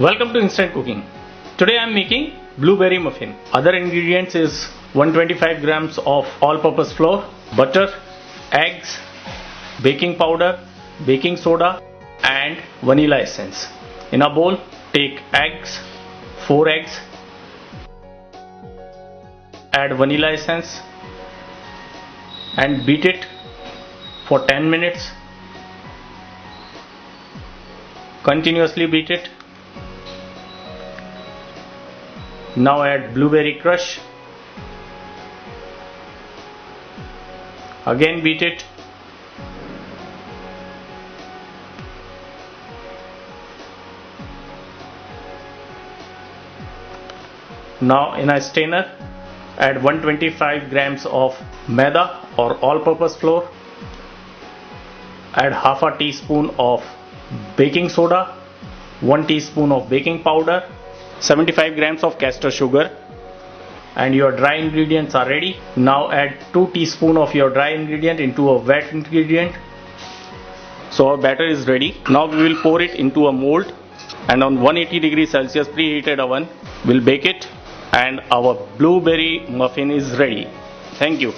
Welcome to Instant Cooking. Today I am making blueberry muffin. Other ingredients is 125 grams of all-purpose flour, butter, eggs, baking powder, baking soda and vanilla essence. In a bowl, take eggs, 4 eggs, add vanilla essence and beat it for 10 minutes. Continuously beat it. Now add blueberry crush. Again beat it. Now in a strainer add 125 grams of maida or all-purpose flour. Add half a teaspoon of baking soda, 1 teaspoon of baking powder, 75 grams of castor sugar, and your dry ingredients are ready. Now add 2 teaspoons of your dry ingredient into a wet ingredient. So our batter is ready. Now we will pour it into a mold and on 180 degrees Celsius preheated oven we'll bake it, and our blueberry muffin is ready. Thank you.